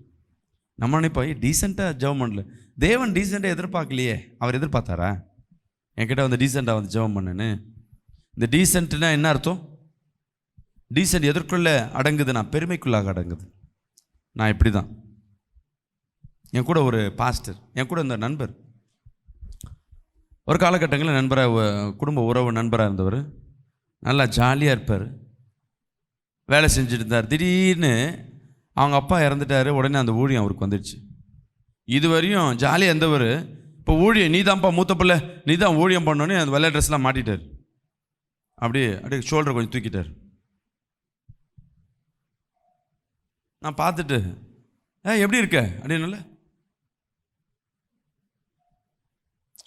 நம்ம நினைப்போம் டீசெண்டாக ஜெபம் பண்ணல. தேவன் டீசெண்டாக எதிர்பார்க்கலையே. அவர் எதிர்பார்த்தாரா என்கிட்ட வந்து டீசெண்டாக வந்து ஜெபம் பண்ணுன்னு? இந்த டீசென்ட்னா என்ன அர்த்தம்? டீசென்ட் எதற்குள்ள அடங்குது? நான் பெருமைக்குள்ளாக அடங்குது. நான் இப்படி தான். என் கூட ஒரு பாஸ்டர், என் கூட இந்த நண்பர், ஒரு காலகட்டங்களில் நண்பராக, குடும்ப உறவு நண்பராக இருந்தவர், நல்லா ஜாலியாக இருப்பார், வேலை செஞ்சுட்டு இருந்தார். திடீர்னு அவங்க அப்பா இறந்துட்டார். உடனே அந்த ஊழியம் அவருக்கு வந்துடுச்சு. இதுவரையும் ஜாலியாக இருந்தவர் இப்போ ஊழியம், நீ தான்ப்பா மூத்த பிள்ளை, நீ தான் ஊழியம் பண்ணோன்னே அந்த வெள்ளை ட்ரெஸ்லாம் மாட்டிட்டார். அப்படியே ஷோல்டர் கொஞ்சம் தூக்கிட்டார். நான் பார்த்துட்டு, எப்படி இருக்க அப்படின்னால,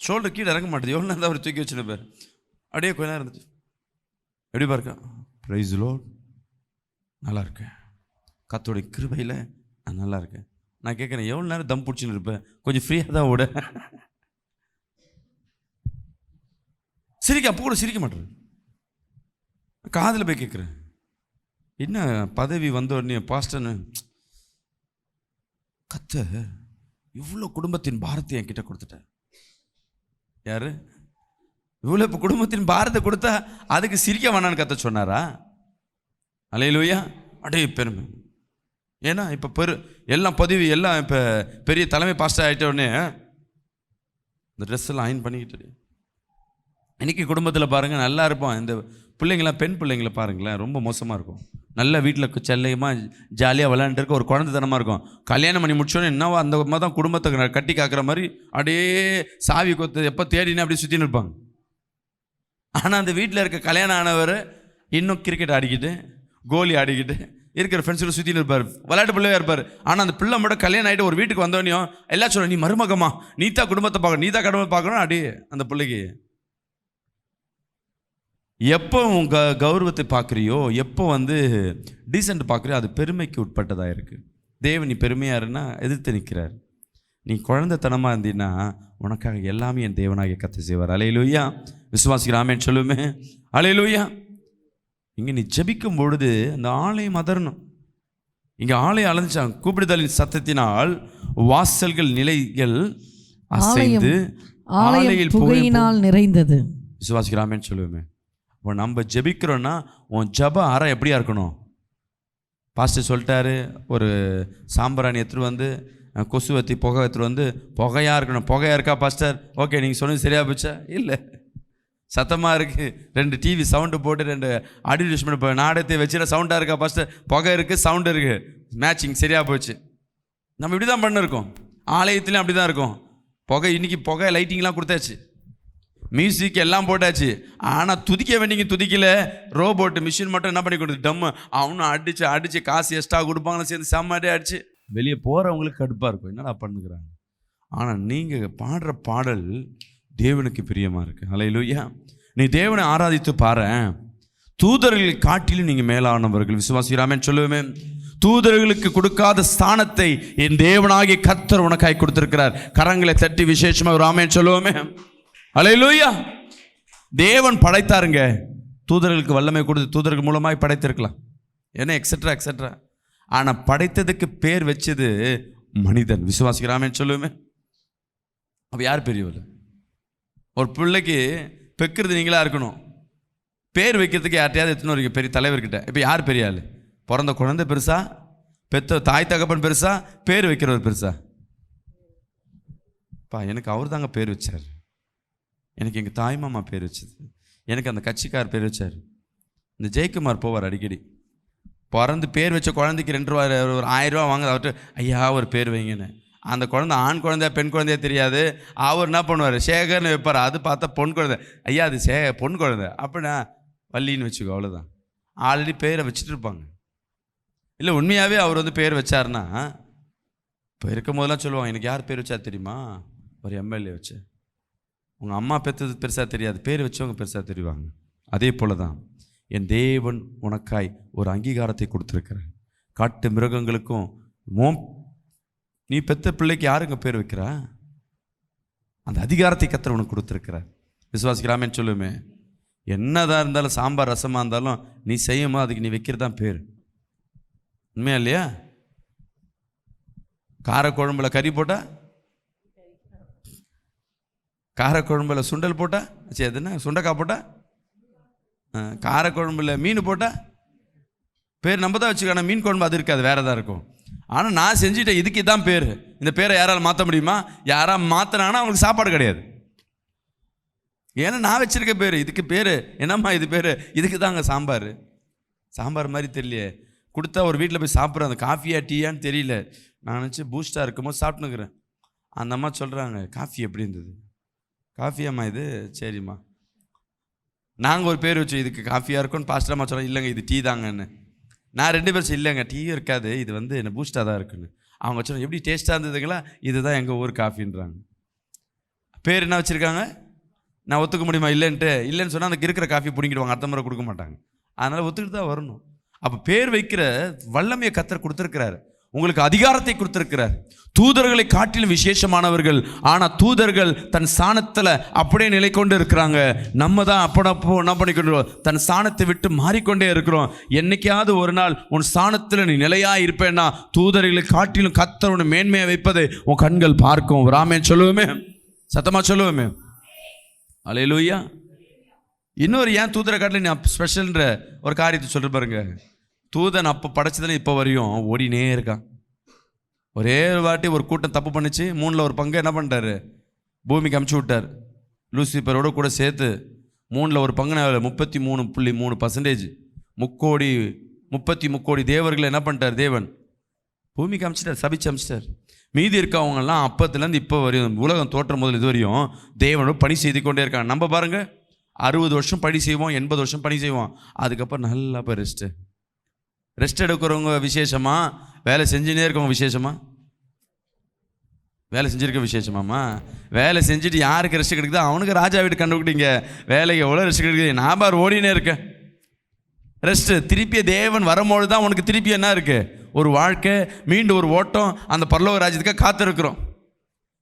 ஷோல்டர் கீழே இறங்க மாட்டேது. எவ்வளோ நேரம் அவர் தூக்கி வச்சுருப்பார். அப்படியே கொஞ்ச நேரம் இருந்துச்சு. எப்படி பாருக்கா? பிரைஸ் லார்ட், நல்லா இருக்கேன், கர்த்தருடைய கிருபையில் நான் நல்லா இருக்கேன். நான் கேட்குறேன், எவ்வளோ நேரம் தம் பிடிச்சின்னு இருப்பேன், கொஞ்சம் ஃப்ரீயாக தான் ஓட. அப்போ கூட சிரிக்க மாட்டேன். காதில் போய் கேட்குறேன், என்ன பதவி வந்த உடனே பாஸ்டர்னு, கர்த்தர் இவ்வளோ குடும்பத்தின் பாரத்தை என்கிட்ட கொடுத்துட்டேன். யாரு இவ்வளோ இப்போ குடும்பத்தின் பாரத்தை கொடுத்தா அதுக்கு சிரிக்க வேணான்னு கர்த்தர் சொன்னாரா? அல்லேலூயா. அடே பெருமை. ஏன்னா இப்போ எல்லாம் பதவி எல்லாம் இப்போ பெரிய தலைமை பாஸ்டர் ஆகிட்ட உடனே இந்த ட்ரெஸ் எல்லாம் அயன் பண்ணிக்கிட்டு, இன்னைக்கு குடும்பத்தில் பாருங்கள் நல்லா இருப்போம். இந்த பிள்ளைங்களாம், பெண் பிள்ளைங்களை பாருங்களேன், ரொம்ப மோசமாக இருக்கும். நல்ல வீட்டில் செல்லையமாக ஜாலியாக விளையாண்டுட்டு இருக்க, ஒரு குழந்தைத்தனமாக இருக்கும். கல்யாணம் பண்ணி முடிச்சோன்னே என்னவோ அந்த மாதிரி தான் குடும்பத்தை கட்டி காக்கிற மாதிரி அப்படியே சாவி கொத்து எப்போ தேடினே அப்படியே சுற்றின்னு இருப்பாங்க. ஆனால் அந்த வீட்டில் இருக்க கல்யாணம் ஆனவர் இன்னும் கிரிக்கெட் ஆடிக்கிட்டு, கோலி ஆடிக்கிட்டு இருக்கிற ஃப்ரெண்ட்ஸோட சுற்றின்னு இருப்பார், விளையாட்டு பிள்ளையாக இருப்பார். ஆனால் அந்த பிள்ளை மட்டும் கல்யாணம் ஆகிட்டு ஒரு வீட்டுக்கு வந்தோடனையும் எல்லாம் சொல்ல, நீ மருமகமா, நீ தான் குடும்பத்தை பார்க்கணும், நீ தான் கடவுளை பார்க்கணும். அப்படியே அந்த பிள்ளைக்கு எப்போ உங்கள் கௌரவத்தை பார்க்குறியோ, எப்போ டீசென்ட் பார்க்குறியோ, அது பெருமைக்கு உட்பட்டதாக இருக்குது. தேவன் நீ பெருமையாக இருந்தா எதிர்த்து நிற்கிறார். நீ குழந்தைத்தனமாக இருந்தீன்னா உனக்காக எல்லாமே என் தேவனாகிய கர்த்தர் செய்வார். அல்லேலூயா. விசுவாசிக்கிறாமேன்னு சொல்லுமே. அல்லேலூயா. இங்கே நீ ஜெபிக்கும் பொழுது அந்த ஆலயம் அதரணும். இங்கே ஆலயம் அலைஞ்சாங்க. கூப்பிடுதலின் சத்தத்தினால் வாசல்கள் நிலைகள் அசைந்து ஆலயம் புகையினால் நிறைந்தது. விசுவாசிக்கிறாமேன்னு சொல்லுவேன். இப்போ நம்ம ஜெபிக்கிறோன்னா உன் ஜப அறை எப்படியா இருக்கணும்? பாஸ்டர் சொல்லிட்டாரு, ஒரு சாம்பிராணி எடுத்துகிட்டு வந்து கொசுவத்தி புகை எடுத்துகிட்டு வந்து புகையாக இருக்கணும். புகையாக இருக்கா பாஸ்டர்? ஓகே, நீங்கள் சொன்னது சரியாக போச்சா? இல்லை, சத்தமாக இருக்குது. 2 டிவி சவுண்டு போட்டு 2 ஆடியோ இன்ஸ்ட்ருமெண்ட் நாடகத்தை வச்சுட சவுண்டாக இருக்கா பாஸ்டர்? புகை இருக்குது, சவுண்டு இருக்குது, மேட்சிங் சரியாக போச்சு. நம்ம இப்படி தான் பண்ணிருக்கோம். ஆலயத்துலேயும் அப்படி தான் இருக்கும். புகை இன்றைக்கி புகை லைட்டிங்லாம் கொடுத்தாச்சு, மியூசிக் எல்லாம் போட்டாச்சு. ஆனால் துதிக்க வேண்டிங்க துதிக்கல. ரோபோட்டு மிஷின் மட்டும் என்ன பண்ணி கொடுத்து டம்மு அவனும் அடித்து காசு எக்ஸ்ட்ரா கொடுப்பாங்கன்னு சேர்ந்து செம்மாட்டே அடிச்சு வெளியே போகிறவங்களுக்கு கடுப்பாக இருக்கும், என்னடா பண்ணுகிறாங்க. ஆனால் நீங்கள் பாடுற பாடல் தேவனுக்கு பிரியமாக இருக்கு. ஹல்லேலூயா. நீ தேவனை ஆராதித்து பாரு. தூதர்கள் காட்டிலும் நீங்கள் மேலானவர்கள். விசுவாசிராமன் சொல்லுவேன். தூதர்களுக்கு கொடுக்காத ஸ்தானத்தை என் தேவனாகிய கர்த்தர் உனக்காய் கொடுத்திருக்கிறார். கரங்களை தட்டி விசேஷமாக ராமன் சொல்லுவோமே. ஹல்லேலூயா. தேவன் படைத்தாருங்க, தூதர்களுக்கு வல்லமை கொடுத்து தூதர்கள் மூலமாய் படைத்திருக்கலாம், என்ன எக்ஸெட்ரா எக்ஸெட்ரா. ஆனால் படைத்ததுக்கு பேர் வச்சது மனிதன். விசுவாசிக்கிறாமேன்னு சொல்லுவேமே. அப்போ யார் பெரியவர்? ஒரு பிள்ளைக்கு பெக்கிறது நீங்களாக இருக்கணும். பேர் வைக்கிறதுக்கு யார்ட்டையாவது எத்தனை வரீங்க பெரிய தலைவர்கிட்ட? இப்போ யார் பெரிய ஆள்? பிறந்த குழந்தை பெருசா, பெத்த தாய் தகப்பன் பெருசா, பேர் வைக்கிறவர் பெருசா? எனக்கு அவர் தாங்க பேர் வச்சார், எனக்கு எங்கள் தாய் மாமா பேர் வச்சது, எனக்கு அந்த கட்சிக்கார் பேர் வச்சார். இந்த ஜெயக்குமார் போவார் அடிக்கடி, பிறந்து பேர் வச்ச குழந்தைக்கு 2 ரூபா ஒரு 1000 ரூபா வாங்க. அவர்கிட்ட ஐயா ஒரு பேர் வைங்கன்னு. அந்த குழந்தை ஆண் குழந்தையா பெண் குழந்தையா தெரியாது. அவர் என்ன பண்ணுவார், சேகர்னு வைப்பார். அது பார்த்தா பொன் குழந்தை, ஐயா அது பொன் குழந்தை அப்படின்னா வள்ளின்னு வச்சுக்கோ, அவ்வளோதான். ஆல்ரெடி பேரை வச்சுட்டு இருப்பாங்க. இல்லை உண்மையாகவே அவர் வந்து பேர் வச்சாருன்னா, இப்போ இருக்கும் போதெல்லாம் சொல்லுவாங்க, எனக்கு யார் பேர் வச்சா தெரியுமா? ஒரு எம்எல்ஏ வச்சு. உங்கள் அம்மா பெற்றது பெருசாக தெரியாது, பேர் வச்சவங்க பெருசாக தெரிவாங்க. அதே போல தான் என் தேவன் உனக்காய் ஒரு அங்கீகாரத்தை கொடுத்துருக்கிறேன். காட்டு மிருகங்களுக்கும் நீ பெத்த பிள்ளைக்கு யாருங்க பேர் வைக்கிறா? அந்த அதிகாரத்தை கர்த்தர் உனக்கு கொடுத்துருக்கிறார். விசுவாசிக்கிறாமேன்னு சொல்லுமே. என்னதான் இருந்தாலும் சாம்பார் ரசமாக இருந்தாலும் நீ செய்யுமா அதுக்கு நீ வைக்கிறது தான் பேர். உண்மையா இல்லையா? காரக்குழம்புல கறி போட்டா, காரக்குழம்புல சுண்டல் போட்டா, சரி அது என்ன சுண்டக்காய் போட்டா, காரக்குழம்புல மீன் போட்டால் பேர் நம்ம தான் வச்சுக்கணும். மீன் குழம்பு அது இருக்காது, வேறு தான் இருக்கும். ஆனால் நான் செஞ்சுட்டேன், இதுக்கு தான் பேர். இந்த பேரை யாரால் மாற்ற முடியுமா? யாரால் மாற்றினாங்கன்னா அவங்களுக்கு சாப்பாடு கிடையாது. ஏன்னா நான் வச்சுருக்க பேர், இதுக்கு பேர் என்னம்மா இது பேர், இதுக்கு தாங்க சாம்பார். சாம்பார் மாதிரி தெரியலையே, கொடுத்தா ஒரு வீட்டில் போய் சாப்பிட்றேன், அந்த காஃபியா டீயான்னு தெரியல. நான் நினச்சி பூஸ்டாக இருக்கும்போது சாப்பிட்டுக்கிறேன். அந்த அம்மா சொல்கிறாங்க, காஃபி எப்படி இருந்தது? காஃபியாம்மா இது? சரிம்மா. நாங்கள் ஒரு பேர் வச்சோம், இதுக்கு காஃபியாக இருக்கும்னு. பாஸ்டர்மா சொல்கிறோம், இல்லைங்க இது டீ தாங்கன்னு. நான் 2 பேரும் இல்லைங்க டீயும் இருக்காது, இது வந்து என்ன பூஸ்டாக தான் இருக்குன்னு. அவங்க சொல்லுவோம், எப்படி டேஸ்ட்டாக இருந்ததுங்களா? இதுதான் எங்கள் ஊர் காஃபின்றாங்க. பேர் என்ன வச்சுருக்காங்க? நான் ஒத்துக்க முடியுமா இல்லைன்ட்டு? இல்லைன்னு சொன்னால் அந்த இருக்கிற காஃபி பிடிங்கிடுவாங்க, அடுத்த முறை கொடுக்க மாட்டாங்க. அதனால் ஒத்துக்கிட்டு தான் வரணும். அப்போ பேர் வைக்கிற வல்லமையை கர்த்தர் கொடுத்துருக்கிறார், உங்களுக்கு அதிகாரத்தை கொடுத்திருக்கிறார். தூதர்களை காட்டிலும் விசேஷமானவர்கள். ஆனால் தூதர்கள் தன் ஸ்தானத்தில் அப்படியே நிலை கொண்டு இருக்கிறாங்க. நம்ம தான் அப்போ என்ன பண்ணிக்கொண்டு தன் ஸ்தானத்தை விட்டு மாறிக்கொண்டே இருக்கிறோம். என்னைக்காவது ஒரு நாள் உன் ஸ்தானத்தில் நீ நிலையாக இருப்பேன்னா தூதர்களை காட்டிலும் கர்த்தர் உன்னை மேன்மையை வைப்பதை உன் கண்கள் பார்க்கும். ராமேன் சொல்லுவோமே, சத்தமாக சொல்லுவோமே. அல்லேலூயா. இன்னொரு ஏன் தூதரை காட்டிலும் நீ ஸ்பெஷல்ன்ற ஒரு காரியத்தை சொல்கிற பாருங்க. தூதன் அப்போ படைச்சதுல இப்போ வரையும் ஓடினே இருக்கான். ஒரே ஒரு வாட்டி ஒரு கூட்டம் தப்பு பண்ணிச்சு, 3ல் ஒரு பங்கு என்ன பண்ணிட்டாரு, பூமிக்கு அமுச்சு விட்டார். லூசிபரோட கூட சேர்த்து 3ல் ஒரு பங்கு 33.3% 33 தேவர்களை என்ன பண்ணிட்டார் தேவன், பூமிக்கு அமிச்சிட்டார், சபிச்சு அமிச்சிட்டார். மீதி இருக்கவங்கெல்லாம் அப்பத்துலேருந்து இப்போ வரையும் உலகம் தோற்றம் முதல் இது வரையும் தேவனோட பணி செய்து கொண்டே இருக்காங்க. நம்ம பாருங்கள் 60 வருஷம் பணி செய்வோம், 80 வருஷம் பணி செய்வோம், அதுக்கப்புறம் நல்லா போய் ரெஸ்ட் எடுக்கிறவங்க விசேஷமா, வேலை செஞ்சுனே இருக்கவங்க விசேஷமா? வேலை செஞ்சுருக்க விசேஷமாம்மா? வேலை செஞ்சுட்டு யாருக்கு ரெஸ்ட் கிடைக்குதோ அவனுக்கு ராஜா வீட்டு கண்டுபிடிங்க. வேலைக்கு எவ்வளோ ரெஸ்ட் கிடைக்குது, நான் பார் ஓடினே இருக்கேன். ரெஸ்ட்டு திருப்பி தேவன் வரும்போது தான் உனக்கு திருப்பி என்ன இருக்குது, ஒரு வாழ்க்கை, மீண்டும் ஒரு ஓட்டம், அந்த பரலோக ராஜ்யத்துக்காக காத்திருக்கிறோம்.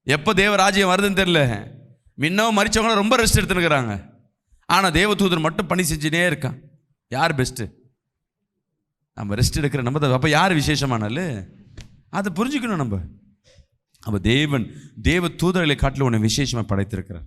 எப்போ தேவ ராஜ்யம் வருதுன்னு தெரியல. முன்னவும் மறிச்சவங்களும் ரொம்ப ரெஸ்ட் எடுத்துனுக்கிறாங்க. ஆனால் தேவதூதர் மட்டும் பணி செஞ்சுனே இருக்கான். யார் பெஸ்ட்டு? நம்ம ரெஸ்ட் எடுக்கிற நம்ம தான். அப்போ யார் விசேஷமானால அதை புரிஞ்சுக்கணும் நம்ம. அப்போ தேவ தூதர்களை காட்டில் ஒன்று விசேஷமாக படைத்திருக்கிறார்.